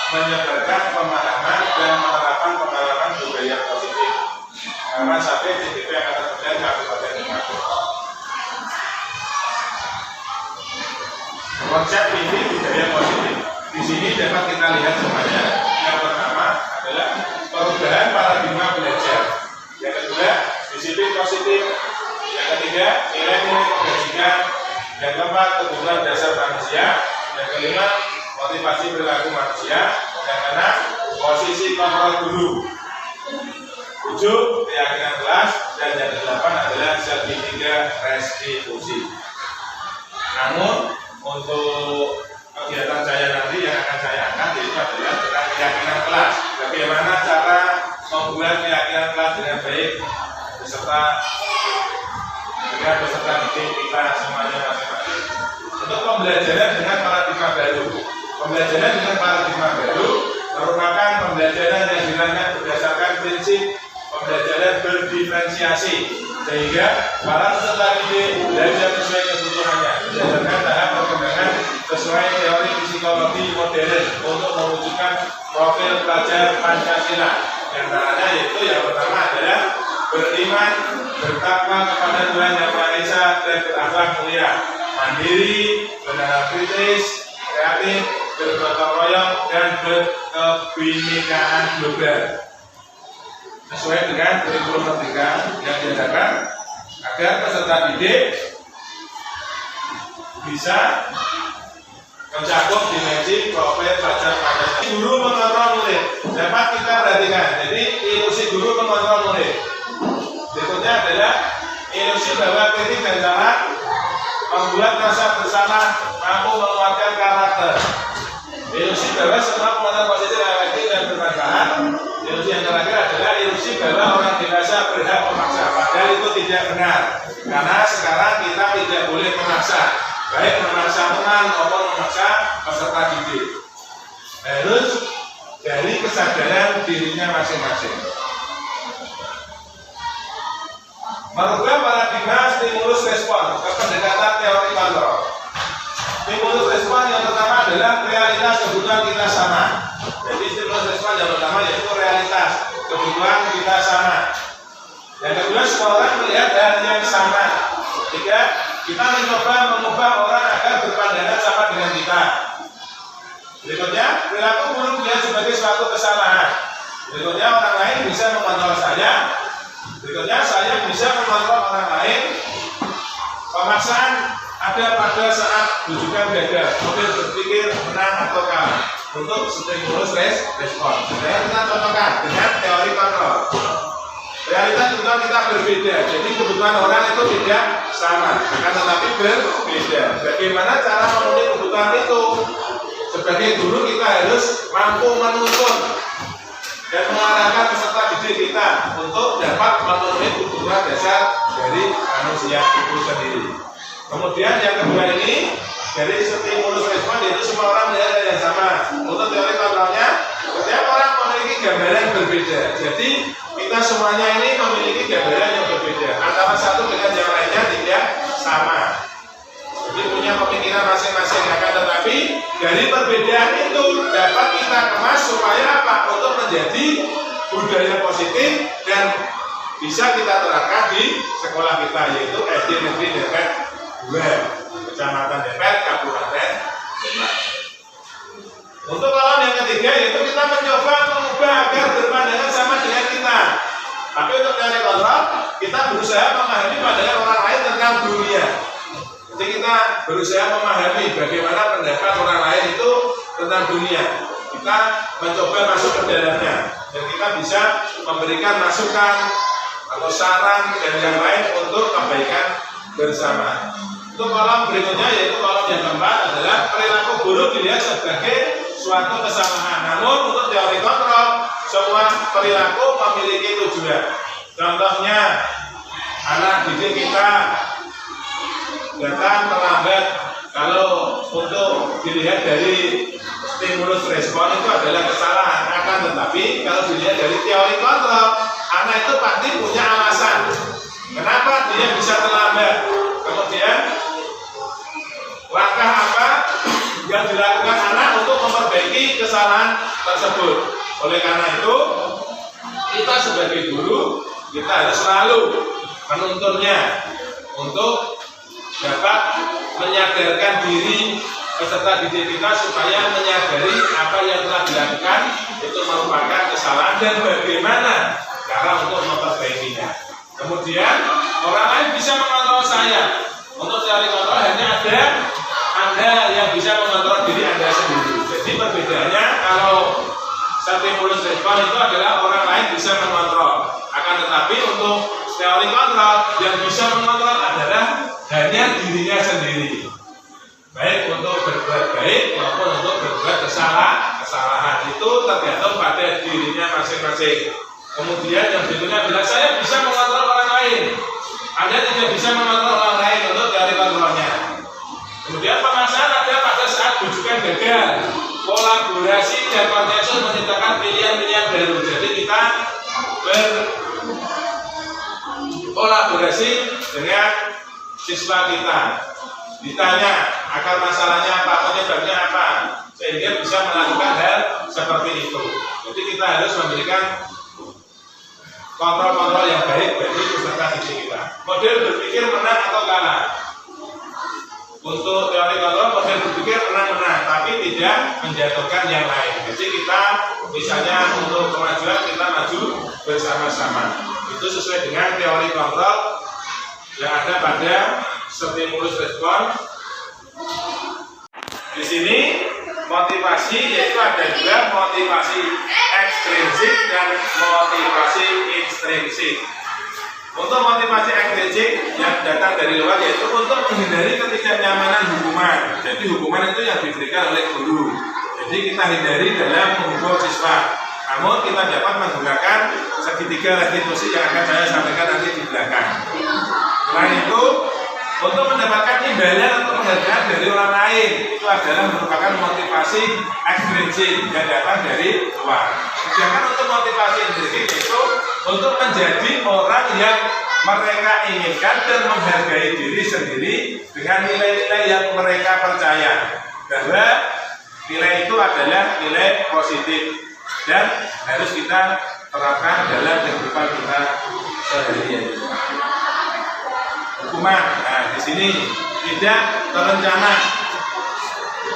menyebarkan pemahaman dan penerapan pengalaman budaya positif. Karena sampai CTP Angkatan Udara Kabupaten Lumajang. Konsep ini budaya positif. Di sini dapat kita lihat semuanya. Yang pertama adalah perubahan paradigma belajar. Yang kedua, disiplin positif. Yang ketiga, nilai-nilai kebajikan. Yang keempat, kebutuhan dasar manusia. Yang kelima, motivasi perilaku manusia. Yang keenam, posisi kontrol guru. 7, keyakinan kelas. Dan yang kedelapan adalah segitiga restitusi. Namun untuk kegiatan saya nanti yang akan saya angkat itu adalah tentang keyakinan kelas. Bagaimana cara membuat keyakinan kelas dengan baik beserta didik kita semuanya masing-masing. Untuk pembelajaran dengan paradigma baru. Pembelajaran dengan paradigma baru merupakan pembelajaran yang dirancang berdasarkan prinsip pembelajaran berdiferensiasi, sehingga para peserta didik belajar sesuai kebutuhannya berdasarkan tahap perkembangan sesuai teori psikologi modern untuk mewujudkan profil pelajar Pancasila. Yang antaranya yaitu yang pertama adalah beriman, bertakwa kepada Tuhan Yang Maha Esa dan berakhlak mulia, mandiri, bernegara kritis, kreatif, bergotong royong dan berkebinekaan global. Sesuai dengan kurikulum merdeka yang diadakan agar peserta didik bisa mencakup dimensi profil pelajar Pancasila. Guru mengontrol murid dapat kita perhatikan. Jadi ilusi guru mengontrol murid. Berikutnya adalah ilusi bahwa kritik dan salah membuat rasa bersalah, mampu menguatkan karakter. Ilusi bahwa semua penonton positif efektif dan bermanfaat. Ilusi yang terakhir adalah ilusi bahwa orang dewasa berhak memaksa. Padahal itu tidak benar. Karena sekarang kita tidak boleh memaksa, baik memaksa teman maupun memaksa peserta didik. Harus dari kesadaran dirinya masing-masing. Merubah paradigma stimulus respon ke pendekatan teori kontrol. Stimulus respon yang pertama adalah realitas kebutuhan kita sama. Jadi stimulus respon yang pertama yaitu realitas kebutuhan kita sama. Yang kedua, semua orang melihat hal yang sama. Ketiga, kita mencoba mengubah orang agar berpandangan sama dengan kita. Berikutnya, perilaku buruk dia sebagai suatu kesalahan. Berikutnya, orang lain bisa mengontrol saya. Berikutnya, saya bisa mengontrol orang lain. Pemaksaan ada pada saat bujukan gagal, kemudian berpikir menang atau kalah untuk stimulus respon. Saya kita contohkan dengan teori kontrol. Realitas kebutuhan kita berbeda, jadi kebutuhan orang itu tidak sama, akan tetapi berbeda. Bagaimana cara memenuhi kebutuhan itu? Sebagai guru kita harus mampu menuntun dan mengarahkan peserta didik kita untuk dapat memenuhi kebutuhan dasar dari manusia itu sendiri. Kemudian yang kedua ini dari stimulus respon yaitu semua orang melihat hal yang sama. Untuk teori kontrolnya, setiap orang memiliki gambaran berbeda. Jadi kita semuanya ini memiliki gambaran yang berbeda. Antara satu dengan yang lainnya tidak sama. Jadi punya pemikiran masing-masing. Akan tetapi dari perbedaan itu dapat kita kemas supaya apa? Untuk menjadi budaya positif dan bisa kita terapkan di sekolah kita, yaitu SD Negeri Depet 2, Kecamatan Depet, Kabupaten Demak. Untuk lawan yang ketiga yaitu kita mencoba mengubah agar berpandangan sama dengan kita. Tapi untuk teori kontrol, kita berusaha memahami pandangan orang lain tentang dunia. Jadi kita berusaha memahami bagaimana pendapat orang lain itu tentang dunia. Kita mencoba masuk ke dalamnya dan kita bisa memberikan masukan atau saran dan yang lain untuk kebaikan bersama. Untuk kolom berikutnya yaitu kolom yang keempat adalah perilaku buruk dilihat sebagai suatu kesalahan. Namun untuk teori kontrol, semua perilaku memiliki tujuan. Contohnya, anak didik kita datang terlambat. Kalau untuk dilihat dari stimulus respon itu adalah kesalahan. Akan tetapi kalau dilihat dari teori kontrol, anak itu pasti punya alasan kenapa dia bisa terlambat. Kemudian langkah apa yang dilakukan anak untuk memperbaiki kesalahan kesalahan tersebut. Oleh karena itu, kita sebagai guru, kita harus selalu menuntunnya untuk dapat menyadarkan diri peserta didik kita supaya menyadari apa yang telah dilakukan itu merupakan kesalahan dan bagaimana cara untuk memperbaikinya. Kemudian orang lain bisa mengontrol saya. Untuk teori kontrol hanya ada Anda yang bisa mengontrol diri Anda sendiri. Jadi perbedaannya kalau stimulus respon itu adalah orang lain bisa mengontrol. Akan tetapi untuk teori kontrol yang bisa mengontrol adalah hanya dirinya sendiri. Baik untuk berbuat baik maupun untuk berbuat kesalahan itu tergantung pada dirinya masing-masing. Kemudian yang berikutnya adalah saya bisa mengontrol orang lain. Anda tidak bisa mengontrol orang lain untuk teori kontrolnya. Kemudian pemasaran ada pada saat bujukan gagal. Kolaborasi dan konsensus menciptakan pilihan-pilihan baru. Jadi kita berkolaborasi dengan siswa kita. Ditanya akar masalahnya apa, penyebabnya apa, sehingga bisa melakukan hal seperti itu. Jadi kita harus memberikan kontrol-kontrol yang baik bagi peserta didik kita. Model berpikir menang atau kalah. Untuk teori kontrol, model berpikir menang-menang, tapi tidak menjatuhkan yang lain. Jadi kita misalnya untuk kemajuan kita maju bersama-sama. Itu sesuai dengan teori kontrol yang ada pada stimulus respon. Di sini motivasi yaitu ada dua, motivasi ekstrinsik dan motivasi intrinsik. Untuk motivasi ekstrinsik yang datang dari luar yaitu untuk menghindari ketidaknyamanan hukuman. Jadi hukuman itu yang diberikan oleh guru. Jadi kita hindari dalam menghukum siswa. Namun kita dapat menggunakan segitiga restitusi yang akan saya sampaikan nanti di belakang. Selain itu, untuk mendapatkan imbalan atau penghargaan dari orang lain itu adalah merupakan motivasi ekstrinsik yang datang dari luar. Sedangkan untuk motivasi intrinsik itu untuk menjadi orang yang mereka inginkan dan menghargai diri sendiri dengan nilai-nilai yang mereka percaya bahwa nilai itu adalah nilai positif dan harus kita terapkan dalam kehidupan kita sehari-hari. Hukuman, nah di sini tidak terencana.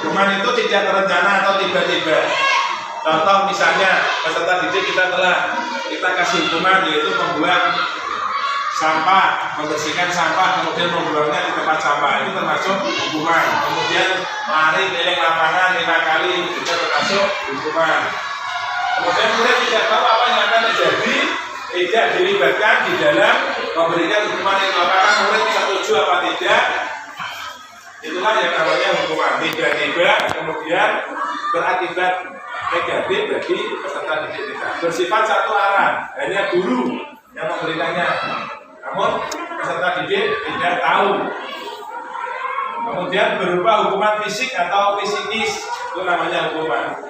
Hukuman itu tidak terencana atau tiba-tiba. Contoh misalnya peserta didik kita kasih hukuman yaitu membuang sampah, membersihkan sampah, kemudian membuangnya di tempat sampah, itu termasuk hukuman. Kemudian lari keliling lapangan 5 kali, itu termasuk hukuman. Kemudian murid tidak tahu apa yang akan terjadi, tidak dilibatkan di dalam memberikan hukuman itu. Apakah murid setuju apa tidak? Itulah yang namanya hukuman. Tiba-tiba kemudian berakibat negatif bagi peserta didik kita. Bersifat satu arah, hanya guru yang memberikannya. Namun peserta didik tidak tahu. Kemudian berupa hukuman fisik atau psikis, itu namanya hukuman.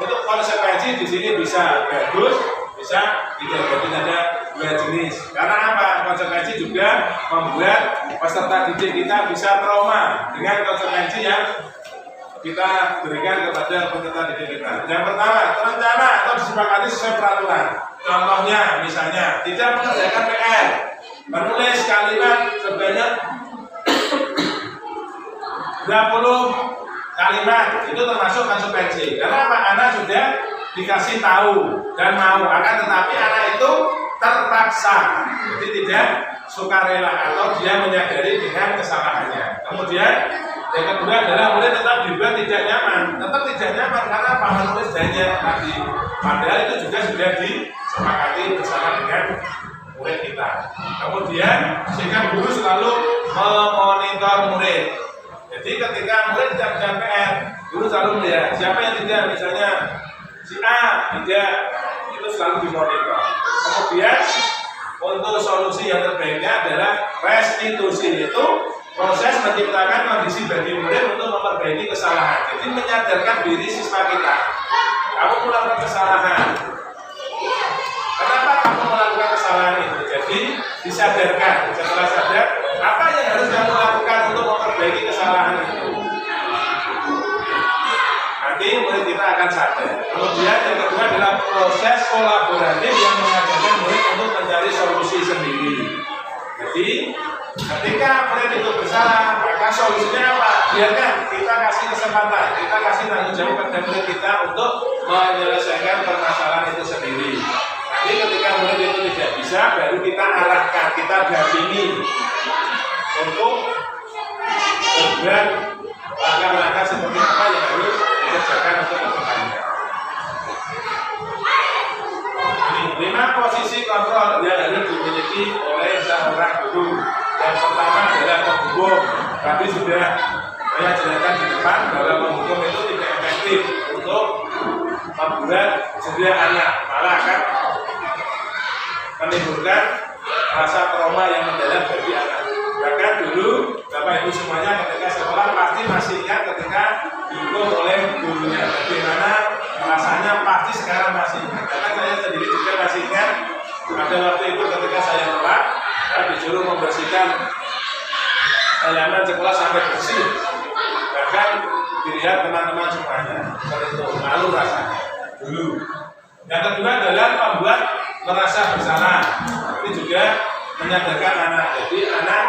Untuk konsekuensi di sini bisa bagus, bisa tidak. Jadi ada dua jenis. Karena apa? Konsekuensi juga membuat peserta didik kita bisa trauma dengan konsekuensi yang kita berikan kepada peserta didik kita. Yang pertama, terencana atau disepakati sesuai peraturan. Contohnya, misalnya tidak mengerjakan PR, menulis kalimat sebanyak 20 kalimat, itu termasuk konsekuensi. Karena apa? Anak sudah dikasih tahu dan mau, akan tetapi anak itu terpaksa, jadi tidak sukarela atau dia menyadari dengan kesalahannya. Kemudian yang kedua adalah murid tetap dibuat tidak nyaman. Tetap tidak nyaman karena apa? Menulis banyak tadi. Padahal itu juga sudah disepakati bersama dengan murid kita. Kemudian sehingga guru selalu memonitor murid. Jadi ketika murid tidak bisa PR, guru selalu melihat siapa yang tidak, misalnya si A tidak, itu selalu dimonitor. Kemudian untuk solusi yang terbaiknya adalah restitusi, yaitu proses menciptakan kondisi bagi murid untuk memperbaiki kesalahan. Jadi menyadarkan diri siswa kita, kamu melakukan kesalahan. Kenapa kamu melakukan kesalahan itu? Jadi disadarkan, setelah sadar apa yang harus kamu lakukan untuk memperbaiki kesalahan itu. Nanti murid kita akan sadar. Kemudian yang kedua adalah proses kolaboratif yang mengajarkan murid untuk mencari solusi sendiri. Jadi ketika murid itu bersalah, maka solusinya apa? Biarkan kita kasih kesempatan, kita kasih tanggung jawab kepada murid kita untuk menyelesaikan permasalahan itu sendiri. Jadi ketika murid itu tidak bisa, baru kita arahkan, kita dampingi untuk berbuat langkah-langkah seperti apa yang harus dikerjakan untuk kedepannya. 5 posisi kontrol yang harus dimiliki oleh seorang guru. Yang pertama adalah menghukum. Tadi sudah saya jelaskan di depan bahwa menghukum itu tidak efektif untuk membuat sedia anak, malah akan menimbulkan rasa trauma yang mendalam bagi anak. Bahkan dulu Bapak Ibu semuanya ketika sekolah pasti masih ingat ketika dihukum oleh gurunya. Bagaimana rasanya pasti sekarang masih ingat. Karena saya sendiri juga masih ingat pada waktu itu ketika saya telat, saya disuruh membersihkan halaman sekolah sampai bersih. Bahkan dilihat teman-teman semuanya seperti itu, malu rasanya dulu. Yang kedua adalah membuat merasa bersalah. Ini juga menyadarkan anak. Jadi anak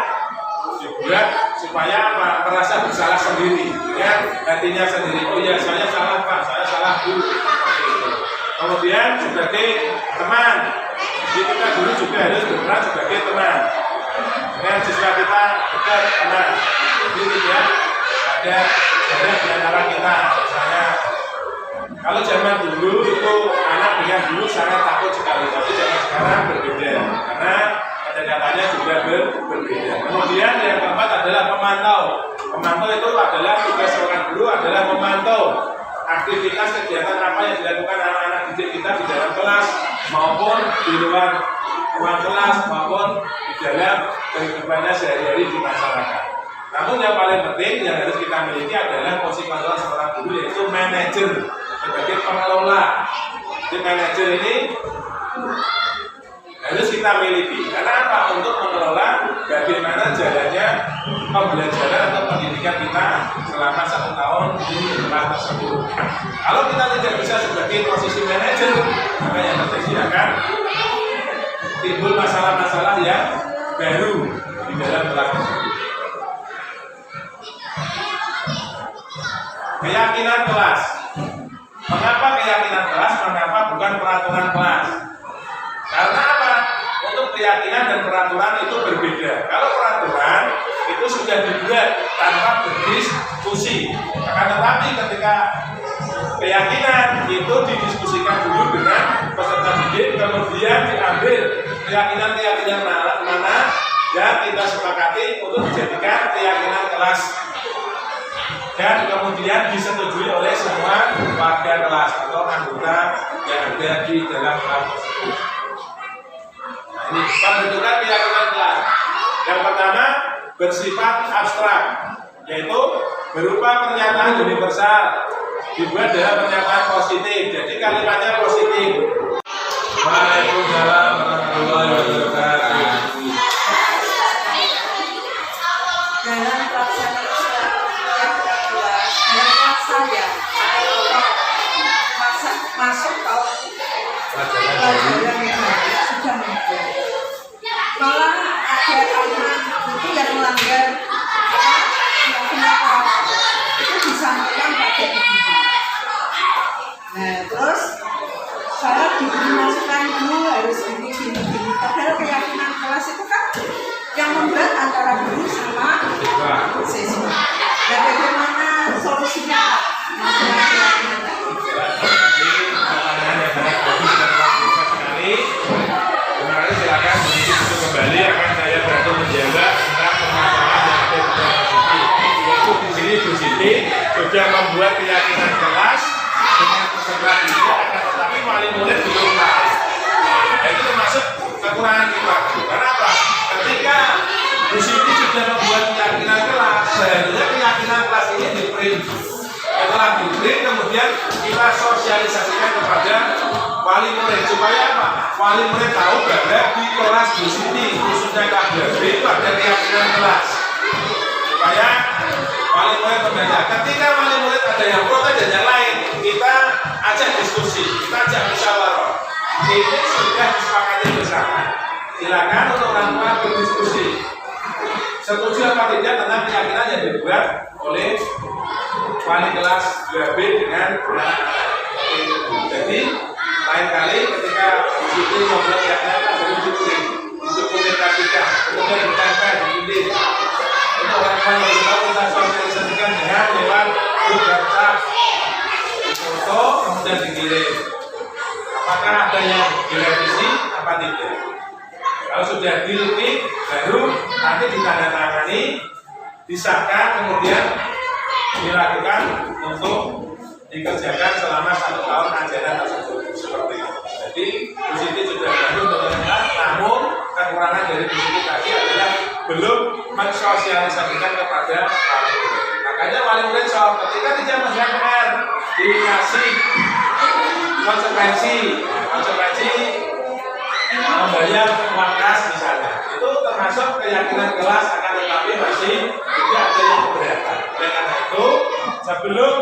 dibuat supaya apa? Merasa bersalah sendiri, dengan hatinya sendiri. Oh ya, saya salah Pak, saya salah Bu. Kemudian sebagai teman, jadi kita dulu juga harus berperan sebagai teman. Dengan siswa kita dekat teman. Jadi tidak ada jarak di antara kita. Misalnya, kalau zaman dulu itu anak dengan guru sangat takut sekali, tapi zaman sekarang berbeda karena pendekatannya juga berbeda. Kemudian yang keempat adalah pemantau. Pemantau itu adalah tugas seorang guru adalah memantau aktivitas kegiatan apa yang dilakukan anak-anak didik kita di dalam kelas maupun di luar ruang kelas maupun di dalam kehidupannya sehari-hari di masyarakat. Namun yang paling penting yang harus kita miliki adalah posisi kontrol seorang guru, yaitu manajer sebagai pengelola. Jadi manajer ini harus kita miliki. Karena apa? Untuk mengelola bagaimana jalannya pembelajaran atau pendidikan kita selama 1 tahun di tempat tersebut. Kalau kita tidak bisa sebagai posisi manajer, maka yang terjadi akan timbul masalah-masalah yang baru di dalam kelas tersebut. Keyakinan kelas. Mengapa keyakinan kelas? Mengapa bukan peraturan kelas? Karena apa? Untuk keyakinan dan peraturan itu berbeda. Kalau peraturan itu sudah dibuat tanpa berdiskusi. Akan tetapi ketika keyakinan itu didiskusikan dulu dengan peserta didik, kemudian diambil keyakinan-keyakinan mana yang kita sepakati untuk dijadikan keyakinan kelas. Dan kemudian disetujui oleh semua warga kelas atau anggota yang ada di dalam kelas tersebut. Nah, ini pembentukan keyakinan kelas. Yang pertama bersifat abstrak, yaitu berupa pernyataan universal, dibuat dalam pernyataan positif. Jadi kalimatnya positif. Waalaikumsalam warahmatullahi wabarakatuh. Dalam pelaksanaan saya masuk tahun pelajaran yang sudah membuat malah ada anak itu yang melanggar itu disampaikan pada ibu. Nah terus saya diberi masukan dulu harus gini. Padahal keyakinan kelas itu kan yang memberat antara guru sama siswa. Dan bagaimana solusinya? Silakan begitu kembali akan saya bantu menjawab tentang permasalahan yang ada di dalam sini. Yaitu di sini Bu Siti sudah membuat keyakinan kelas dengan peserta didik, akan tetapi wali murid belum tahu. Itu termasuk kekurangan kita. Karena apa? Ketika Bu Siti sudah membuat keyakinan kelas, seharusnya keyakinan kelas ini di-print. Setelah di-print, kemudian kita sosialisasikan kepada wali murid supaya apa? Wali murid tahu bahwa di kelas Bu Siti khususnya KBB itu ada keyakinan kelas supaya wali murid berbeda. Ketika wali murid ada yang protes dan yang lain, kita ajak diskusi, kita ajak musyawarah. Ini sudah disepakati bersama. Silakan untuk orang tua berdiskusi. Setuju apa tidak tentang keyakinan yang dibuat oleh wali kelas 2B dengan anak-anak. Jadi lain kali ketika itu membuat keyakinan untuk komunikasikan, kemudian ditempel di itu orang tua yang tahu kita sosialisasikan dengan lewat grup WhatsApp, foto kemudian dikirim. Apakah ada yang direvisi apa tidak? Kalau sudah dikirim baru nanti ditandatangani, disahkan kemudian dilakukan untuk dikerjakan selama 1 tahun ajaran tersebut seperti itu. Jadi di sini sudah bagus teman-teman, namun kekurangan dari di sini tadi adalah belum mensosialisasikan kepada wali murid. Makanya wali murid ketika tidak mengerjakan PR dikasih konsekuensi membayar uang kas misalnya, itu termasuk keyakinan kelas, akan tetapi masih tidak ada yang keberatan. Oleh karena itu sebelum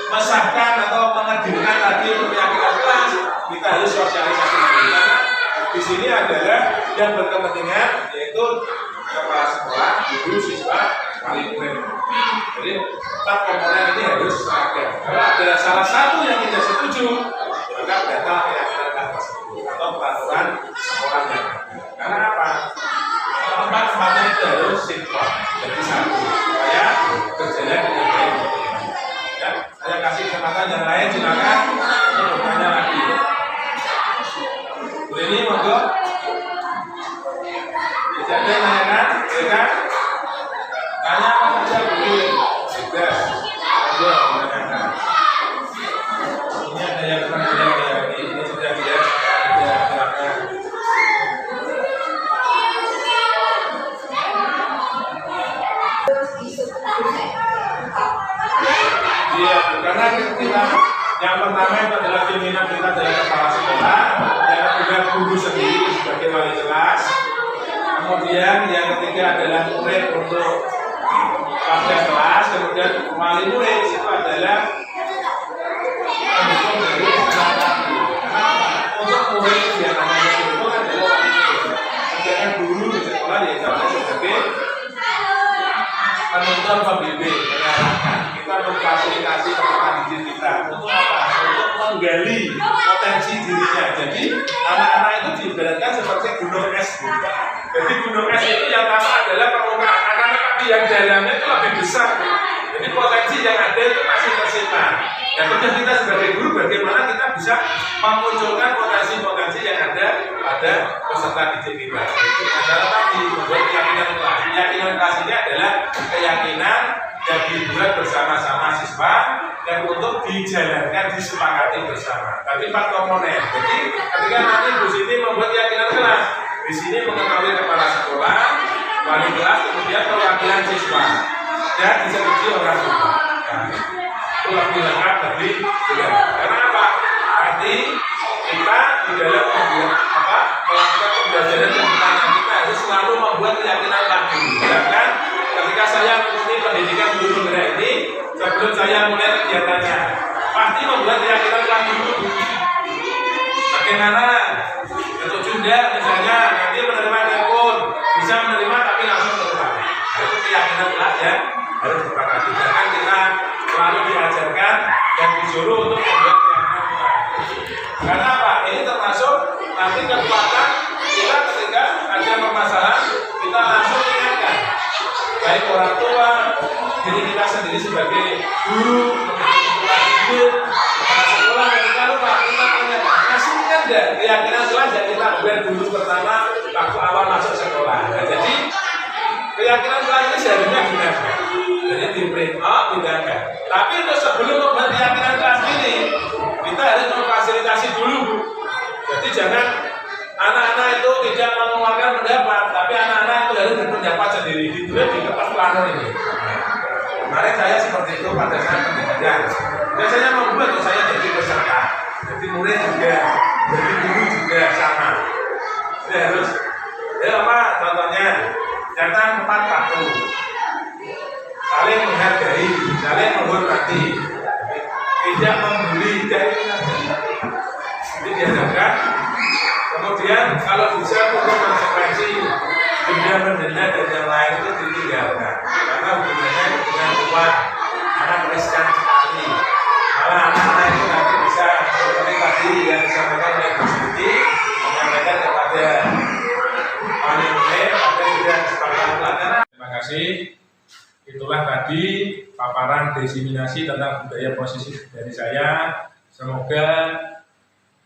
mesahkan atau menghadirkan tadi untuk keyakinan kelas, kita harus sosialisasi dulu. Karena di sini adalah yang berkepentingan yaitu kepala sekolah, guru, siswa, wali murid. Jadi 4 komponen ini harus ada. Kalau ada salah satu yang tidak setuju, maka batal keyakinan kelas tersebut atau peraturan sekolahnya. Karena apa? Tempat-tempatnya itu harus sinkron, jadi satu supaya berjalan dengan baik. Ya, saya kasih kesempatan yang lain, silakan untuk bertanya lagi. Bu ini monggo. Tidak ada yang nanyakan, silakan. Tanya apa saja boleh. Bebas. Ayo menanyakan. Ini ada yang kurang jelas ini sudah jelas. Ya, silakan. Iya, karena kita yang pertama itu adalah keinginan kita dari kepala sekolah, yang kedua guru sendiri sebagai wali kelas, kemudian yang ketiga adalah murid untuk pada kelas, kemudian wali murid itu adalah pendukung dari kelas. Untuk murid yang namanya itu adalah wali murid, sedangkan guru di sekolah yaitu sebagai penuntun pembimbing, mengarahkan. Kita memfasilitasi teman didik kita untuk apa? Untuk menggali potensi dirinya. Jadi anak-anak itu diibaratkan seperti gunung es. Jadi gunung es itu yang pertama adalah permukaan anak-anak, tapi yang dalamnya itu lebih besar. Jadi potensi yang ada itu masih tersimpan. Dan tugas kita sebagai guru bagaimana kita bisa memunculkan potensi-potensi yang ada pada peserta didik kita. Itu adalah tadi membuat keyakinan kelas. Keyakinan kelas ini adalah keyakinan yang dibuat bersama-sama siswa dan untuk dijalankan, disepakati bersama. Tapi 4 komponen. Jadi ketika nanti Bu Siti membuat keyakinan kelas, di sini mengetahui kepala sekolah, wali kelas, kemudian perwakilan siswa dan disetujui orang tua. Nah, itu lebih lengkap dari dia. Karena apa? Arti kita di dalam melakukan pembelajaran dan pertanyaan kita harus selalu membuat keyakinan lagi. Bahkan ketika saya mengikuti pendidikan guru negara ini, sebelum saya mulai kegiatannya, pasti membuat keyakinan lagi dulu. Bagaimana? Untuk Junda misalnya nanti menerima telepon, bisa menerima tapi langsung menerima. Itu keyakinan kelas ya, harus disepakati. Bahkan kita selalu diajarkan dan disuruh untuk membuat keyakinan kelas. Karena apa? Ini termasuk nanti kekuatan kita ketika ada permasalahan, kita langsung ingatkan. Baik orang tua, diri kita sendiri sebagai guru, kepala didik, kepala sekolah, ketika lupa kita tanyakan, masih kan enggak keyakinan kelas yang kita buat dulu pertama waktu awal masuk sekolah. Nah, jadi keyakinan kelas ini seharusnya digunakan, jadi di print out digunakan. Tapi untuk sebelum membuat keyakinan kelas ini, kita harus memfasilitasi dulu. Jadi jangan anak-anak itu tidak mengeluarkan pendapat, tapi anak-anak itu harus berpendapat sendiri. Ditulis di kertas plano ini. Kemarin saya seperti itu pada saat pendidikan. Biasanya membuat saya jadi peserta, jadi murid juga, jadi guru juga sama. Jadi harus, ya apa contohnya? Datang 4 waktu. saling menghargai, saling menghormati, tidak membuli, jadi diharapkan. Kemudian kalau bisa untuk konsekuensi denda mendenda dan yang lain itu ditinggalkan, karena hubungannya dengan kuat, anak riskan sekali. Malah anak-anak itu nanti bisa seperti tadi yang disampaikan oleh Bu Siti, menyampaikan kepada panitier ada juga kesepakatan pelajaran. Terima kasih. Itulah tadi paparan diseminasi tentang budaya posesif dari saya. Semoga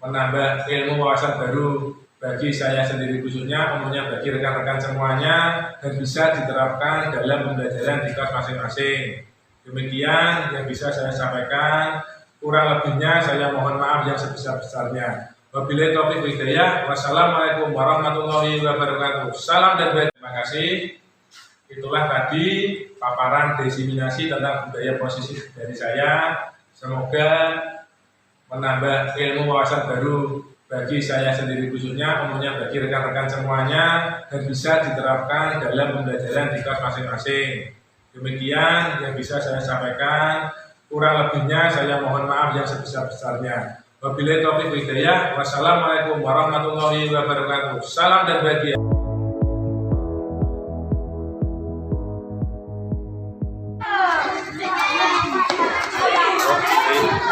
menambah ilmu wawasan baru bagi saya sendiri khususnya, umumnya bagi rekan-rekan semuanya, dan bisa diterapkan dalam pembelajaran di kelas masing-masing. Demikian yang bisa saya sampaikan. Kurang lebihnya saya mohon maaf yang sebesar-besarnya. Wabillahi taufiq wal hidayah. Wassalamualaikum warahmatullahi wabarakatuh. Salam dan baik. Terima kasih. Itulah tadi paparan diseminasi tentang budaya posesif dari saya. Semoga menambah ilmu wawasan baru bagi saya sendiri khususnya, umumnya bagi rekan-rekan semuanya, dan bisa diterapkan dalam pembelajaran di kelas masing-masing. Demikian yang bisa saya sampaikan. Kurang lebihnya saya mohon maaf yang sebesar-besarnya. Wabillahi taufiq wal hidayah. Wassalamualaikum warahmatullahi wabarakatuh. Salam dan bahagia.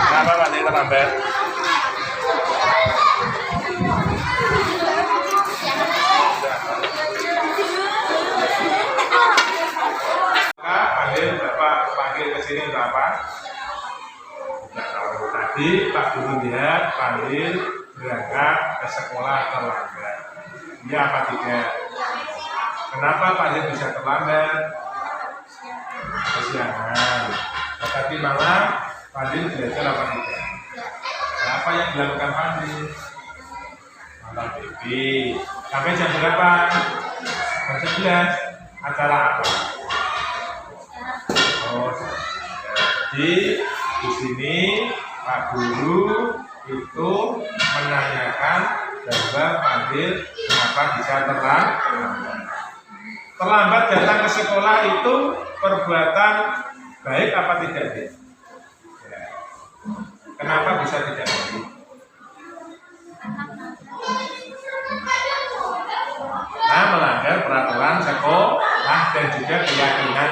Kenapa Pak Nih terlambat? Panggil ke sini berapa? Tadi Pak Guru lihat panggil berangkat ke sekolah terlambat. Iya apa tidak? Kenapa panggil bisa terlambat? Kesiangan. Tadi malam panggil belajar apa tidak? Apa yang dilakukan panggil? Malam baby. Sampai jam berapa? Jam 11. Acara apa? Jadi di sini Pak Guru itu menanyakan bahwa Fadil kenapa bisa terlambat datang ke sekolah itu perbuatan baik apa tidak ya? Kenapa bisa tidak baik? Nah, melanggar peraturan sekolah dan juga keyakinan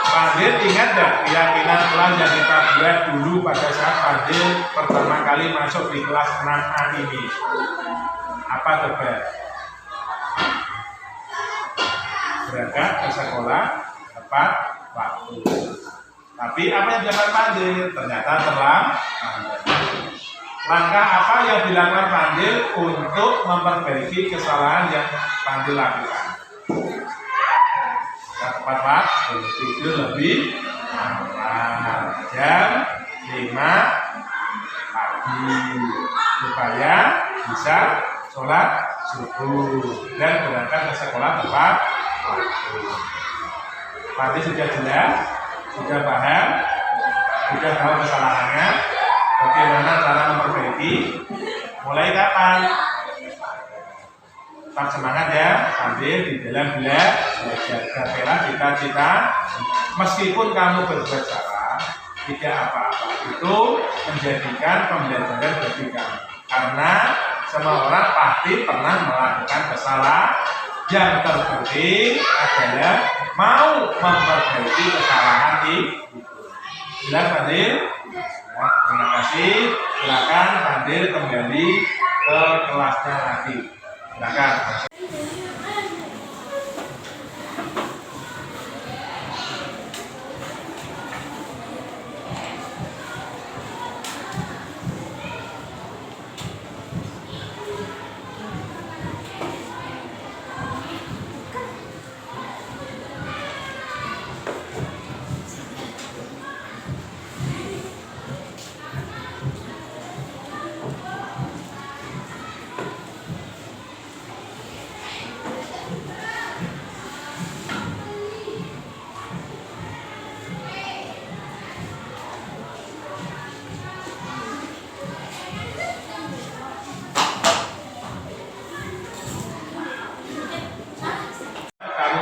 Fadil ingat gak keyakinan kelas yang kita buat dulu pada saat Fadil pertama kali masuk di kelas 6A ini? Apa coba? Berangkat ke sekolah tepat waktu. Tapi apa yang dilakukan Fadil? Ternyata terlambat. Langkah apa yang dilakukan Fadil untuk memperbaiki kesalahan yang Fadil lakukan? Tepat waktu, tidur lebih jam 5 pagi supaya bisa sholat subuh dan berangkat ke sekolah tepat waktu. Tadi sudah jelas, sudah paham, sudah tahu kesalahannya, bagaimana cara memperbaiki, mulai kapan? Tetap semangat ya, sambil di dalam belajar. Jagalah cita-cita, meskipun kamu berbuat salah, tidak apa-apa. Itu menjadikan pembelajaran bagi kamu. Karena semua orang pasti pernah melakukan kesalahan. Yang terpenting adalah mau memperbaiki kesalahan itu. Jelas Fadil? Nah, terima kasih. Silakan Fadil kembali ke kelasnya lagi. Silakan.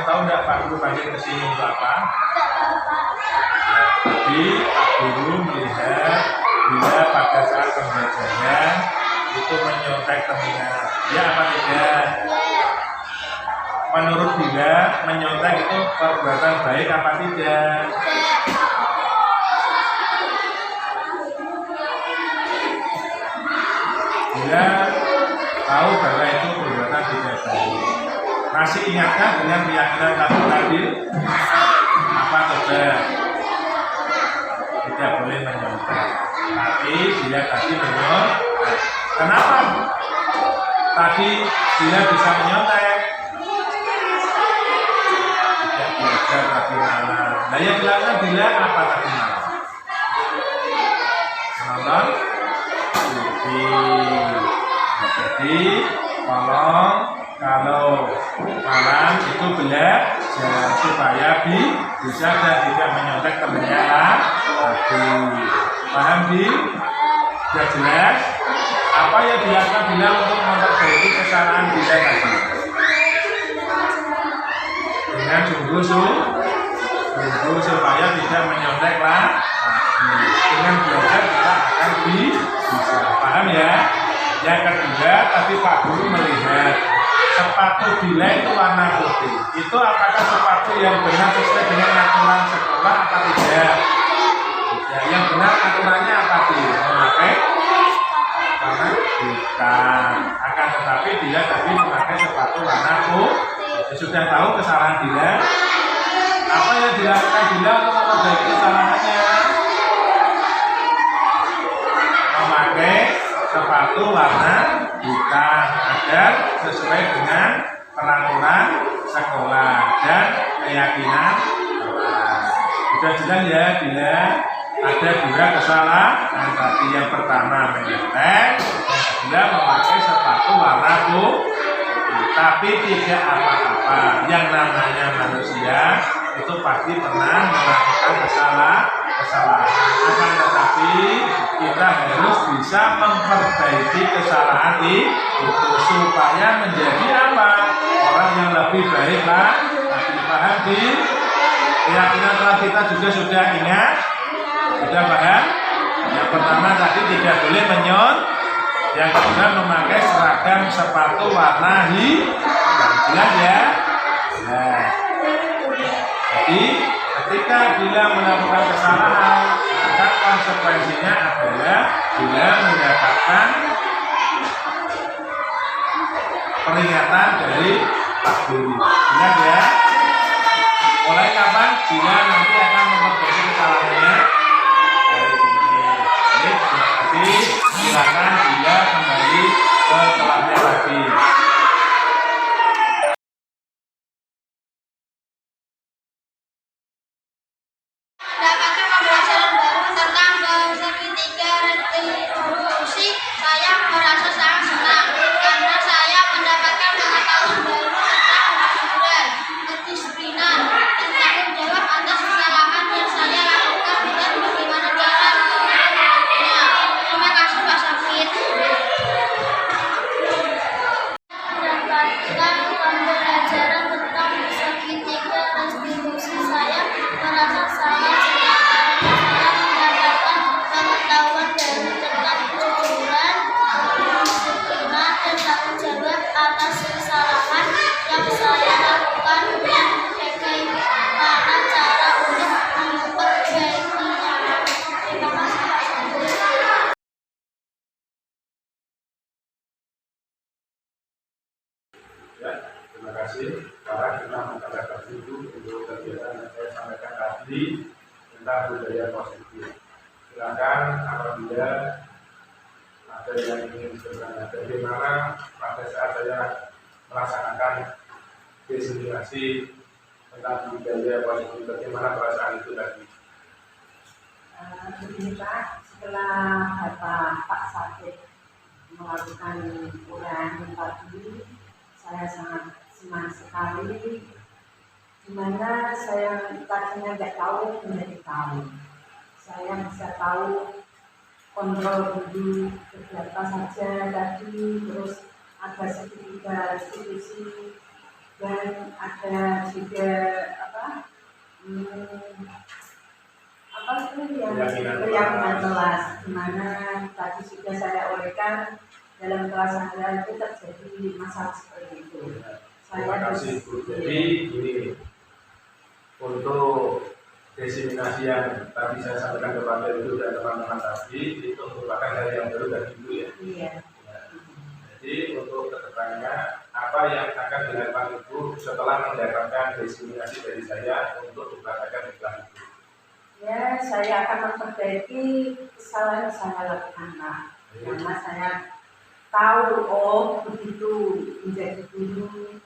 Tahu enggak Pak Guru panggil ke sini untuk apa? guru melihat bila pada saat pembelajaran itu menyontek temannya, ya apa tidak? Menurut bila menyontek itu perbuatan baik apa tidak? Bila tahu bahwa itu perbuatan tidak baik, masih ingatkah dengan keyakinan kamu tadi? Apa tidak? Tidak boleh menyontek. Tapi bila tadi menyontek, kenapa? Tadi bila bisa menyontek, tidak belajar tadi malam. Nah yang dilakukan bila apa tadi malam? Menonton TV. Nah, jadi tolong kalau malam itu belajar supaya bisa dan tidak menyontek temannya lagi. Paham di? Sudah jelas? Apa yang dilakukan bila untuk memperbaiki kesalahan bila tadi? Dengan sungguh supaya tidak menyontek lagi. Dengan belajar kita akan bisa. Paham ya? Yang kedua, tadi Pak Guru melihat sepatu bila itu warna putih. Itu apakah sepatu yang benar sesuai dengan aturan sekolah atau tidak? Tidak. Yang benar aturannya apa sih? Memakai warna hitam. Akan tetapi dia tadi memakai sepatu warna putih. Sudah tahu kesalahan dia? Apa yang dilakukan dia untuk memperbaiki kesalahannya? Memakai sepatu warna hitam agar sesuai dengan peraturan sekolah dan keyakinan sekolah. Sudah jelas ya bila ada dua kesalahan tadi. Yang pertama menyontek, yang kedua memakai sepatu warna putih. Tapi tidak apa-apa. Yang namanya manusia itu pasti pernah melakukan kesalahan. Akan tetapi kita harus bisa memperbaiki kesalahan itu supaya menjadi apa? Orang yang lebih baik lah. Lebih paham di keyakinan telah kita juga sudah ingat, sudah paham. Yang pertama tadi tidak boleh yang kedua memakai seragam sepatu warna hitam. Jelas ya? Nah, jadi ketika bila melakukan kesalahan, maka konsekuensinya adalah bila mendapatkan peringatan dari Pak Guru. Jelas ya? Mulai kapan? Bila nanti akan memperbaiki kesalahannya. Jadi terima kasih. Silakan bila kembali ke kelasnya lagi. Dapatkan pembelajaran baru tentang segitiga retribusi. Saya merasa sangat senang karena saya mendapatkan pengetahuan baru tentang kejujuran, kedisiplinan, dan tanggung jawab atas kesalahan yang saya lakukan dan bagaimana cara mengulanginya. Terima kasih Pak Safid. Mendapatkan pembelajaran tentang segitiga retribusi. Saya merasa sangat senang karena saya mendapatkan pengetahuan baru tentang kejujuran, kedisiplinan, dan tanggung jawab atas kesalahan yang saya lakukan dan bagaimana cara untuk memperbaikinya. Terima kasih Pak Safid. Ya, terima kasih. Sekarang kita mencatat dulu untuk kegiatan yang saya sampaikan tadi tentang budaya positif. Silakan apabila ada yang ingin bertanya bagaimana pada saat saya melaksanakan desimulasi tentang budaya positif, bagaimana perasaan itu tadi? Begini Pak, setelah Pak Safid melakukan uraian tadi, saya sangat senang sekali, dimana saya tadinya nggak tahu menjadi tahu. Saya bisa tahu kontrol dulu beberapa saja tadi, terus ada segitiga restitusi dan ada juga apa itu yang Keyakinan keyakinan kelas, di mana tadi sudah saya uraikan dalam kelas Anda itu terjadi masalah seperti itu. Terima kasih Bu. Jadi gini, untuk desiminasi yang tadi saya sampaikan kepada Ibu dan teman-teman tadi itu merupakan hal yang baru bagi Ibu ya. Iya. Jadi untuk kedepannya apa yang akan dilakukan Ibu setelah mendapatkan desiminasi dari saya untuk dipraktekkan di kelas Ibu? Ya, saya akan memperbaiki kesalahan yang saya lakukan, Pak. Karena saya tahu, oh begitu menjadi guru,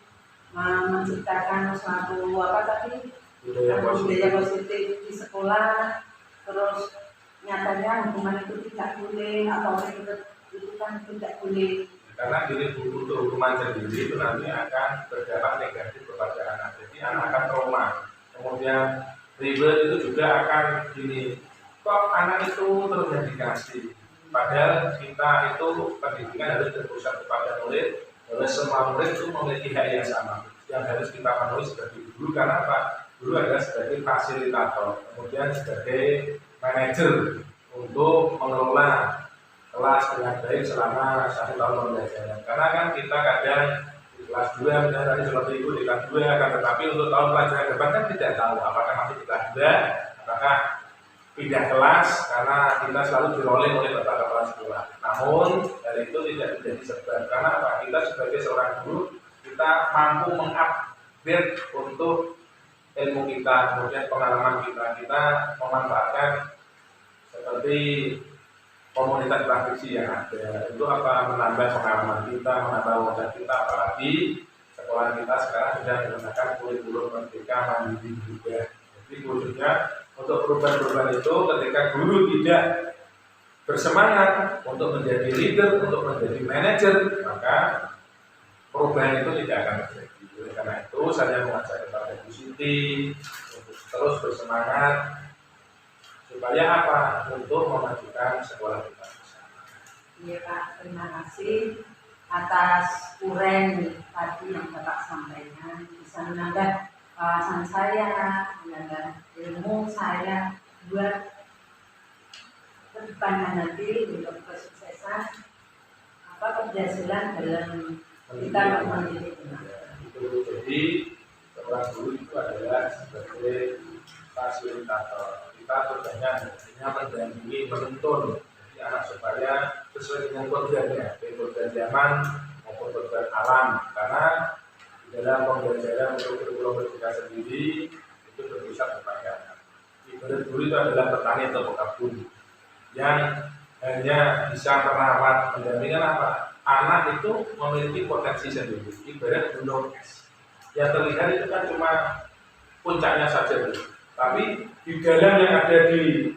menciptakan suatu apa tadi budaya positif di sekolah, terus nyatanya hukuman itu tidak boleh atau itu kan tidak boleh. Karena gini Bu, untuk hukuman sendiri itu nanti akan berdampak negatif kepada anak. Jadi anak akan trauma. Kemudian ribet itu juga akan gini, kok anak itu terus yang dikasih. Padahal kita itu pendidikan harus berpusat kepada murid, oleh semua murid itu memiliki hak yang sama yang harus kita penuhi sebagai guru. Karena apa? Guru adalah sebagai fasilitator, kemudian sebagai manajer untuk mengelola kelas dengan baik selama 1 tahun pembelajaran. Karena kan kita kadang di kelas 2, misalnya tadi seperti itu di kelas 2, akan tetapi untuk tahun pelajaran depan kan tidak tahu apakah masih di kelas 2, apakah pindah kelas, karena kita selalu dirolling oleh kepala sekolah. Namun dari itu tidak menjadi sebab, karena apa? Kita sebagai seorang guru, kita mampu mengupgrade untuk ilmu kita, kemudian pengalaman kita memanfaatkan seperti komunitas praktisi yang ada. Itu apa? Menambah pengalaman kita, menambah wawasan kita, apalagi sekolah kita sekarang sudah menggunakan kurikulum Merdeka Mandiri juga. Jadi khususnya untuk perubahan-perubahan itu ketika guru tidak bersemangat untuk menjadi leader, untuk menjadi manajer, maka perubahan itu tidak akan terjadi. Oleh karena itu saya mengajak kepada Bu Siti untuk terus bersemangat supaya apa? Untuk memajukan sekolah kita bersama. Iya Pak, terima kasih atas uren tadi yang Bapak sampaikan, bisa menambah wawasan saya, menambah ilmu saya buat kedepannya nanti untuk kesuksesan keberhasilan dalam kita mendidik anak. Jadi seorang guru itu adalah sebagai fasilitator. Kita tugasnya hanya mendampingi, menuntun jadi anak supaya sesuai dengan kodratnya, baik kodrat zaman maupun kodrat alam. Karena di dalam pembelajaran untuk kurikulum Merdeka sendiri itu berpusat kepada anak. Ibarat guru itu adalah petani atau pekebun yang hanya bisa merawat, mendampingkan apa? Anak itu memiliki potensi sendiri. Ibarat gunung es. Yang terlihat itu kan cuma puncaknya saja, tapi di dalam yang ada di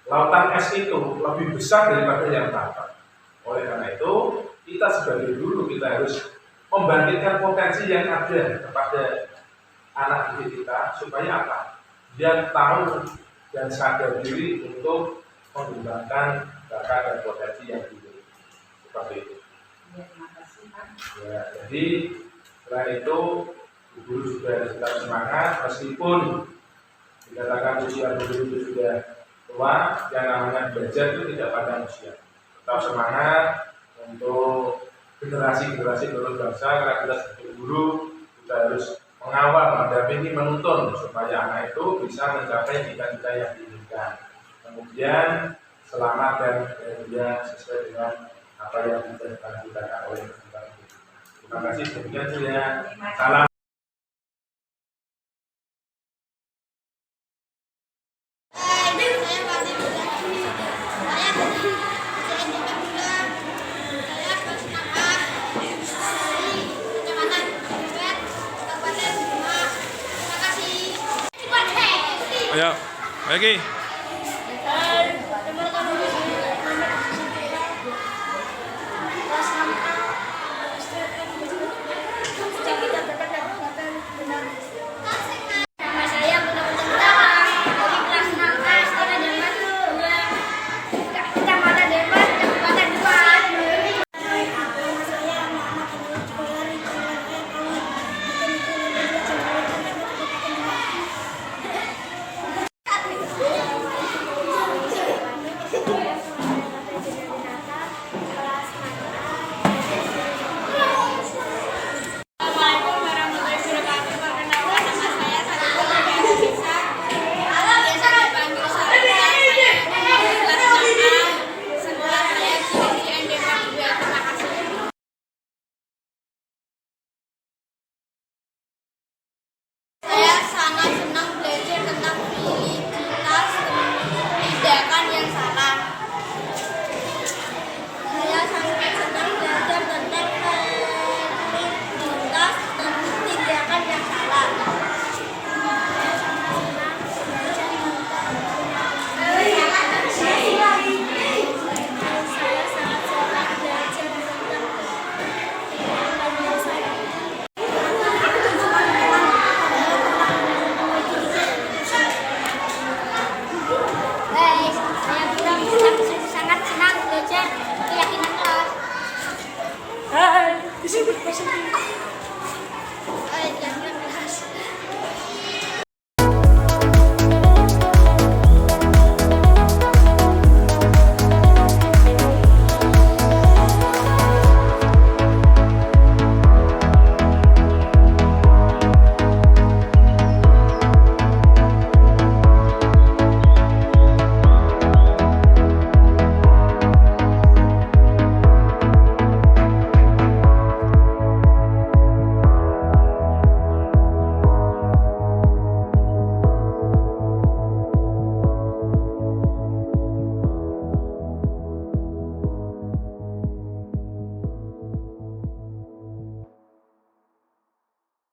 lautan es itu lebih besar daripada yang tampak. Oleh karena itu, kita sebagai guru kita harus membangkitkan potensi yang ada kepada anak didik kita supaya apa? Dia tahu dan sadar diri untuk mengembangkan bakat dan potensi yang dimiliki. Seperti itu. Ya, terima kasih Pak. Ya, jadi selain itu guru juga harus tetap semangat meskipun dikatakan usia guru itu sudah tua, yang namanya belajar itu tidak pada usia. Tetap semangat untuk generasi-generasi penerus bangsa, karena kita sebagai guru kita harus mengawal, mendampingi, menuntun supaya anak itu bisa mencapai cita-cita yang diinginkan. Kemudian selamat dan bahagia sesuai dengan apa yang dilakukan oleh pemerintah. Terima kasih, demikian ya. Salam. Ayo, lagi.